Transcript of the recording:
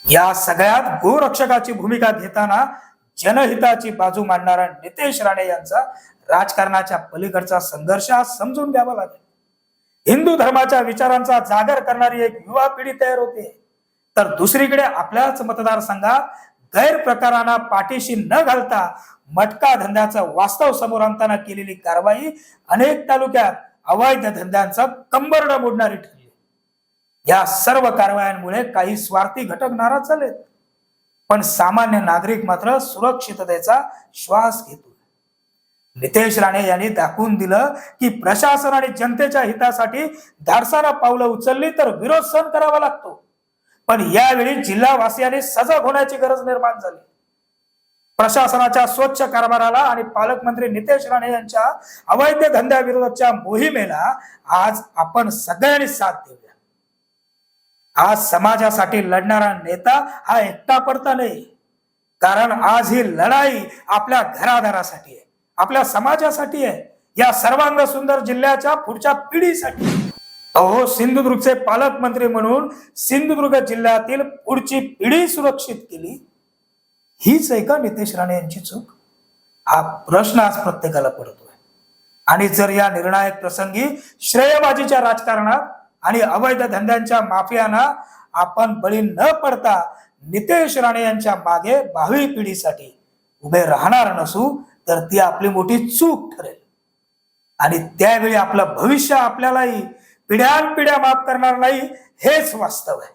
या सगळ्यात गोरक्षकाची भूमिका घेताना जनहिताची बाजू मांडणारा नितेश राणे यांचा राजकारणाच्या पलीकडचा संघर्ष समजून घ्यावा लागेल। हिंदू धर्माच्या विचारांचा जागर करणारी एक युवा पिढी तयार होते, तर दुसरीकडे आपल्याच मतदारसंघात गैरप्रकारांना पाठीशी न घालता मटका धंद्याचं वास्तव समोर आणताना केलेली कारवाई अनेक तालुक्यात अवैध धंद्यांचा कंबरडा मोडणारी ठरली। या सर्व कारवायांमुळे काही स्वार्थी घटक नाराज झालेत, पण सामान्य नागरिक मात्र सुरक्षिततेचा श्वास घेतो। नितेश राणे यांनी दाखवून दिलं की प्रशासन आणि जनतेच्या हितासाठी धाडसानं पावलं उचलली तर विरोध सहन करावा लागतो, पण यावेळी जिल्हावासियांनी सजग होण्याची गरज निर्माण झाली। प्रशासनाच्या स्वच्छ कारभाराला आणि पालकमंत्री नितेश राणे यांच्या अवैध धंद्याविरोधाच्या मोहिमेला आज आपण सगळ्यांनी साथ देऊया। आज समाजासाठी लढणारा नेता हा एकटा पडता नाही, कारण आज ही लढाई आपल्या घरादारासाठी आहे, आपल्या समाजासाठी आहे, या सर्वांग सुंदर जिल्ह्याच्या पुढच्या पिढीसाठी। अहो, सिंधुदुर्गचे पालकमंत्री म्हणून सिंधुदुर्ग जिल्ह्यातील पुढची पिढी सुरक्षित केली, हीच आहे का नितेश राणे यांची चूक? हा प्रश्न आज प्रत्येकाला पडतोय। आणि जर या निर्णायक प्रसंगी श्रेयबाजीच्या राजकारणात आणि अवैध धंद्यांच्या माफियांना आपण बळी न पडता नितेश राणे यांच्या मागे भावी पिढीसाठी उभे राहणार नसू, तर ती आपली मोठी चूक ठरेल। आणि त्यावेळी आपलं भविष्य आपल्यालाही पिढ्यानपिढ्या माफ करणार नाही, हेच वास्तव आहे।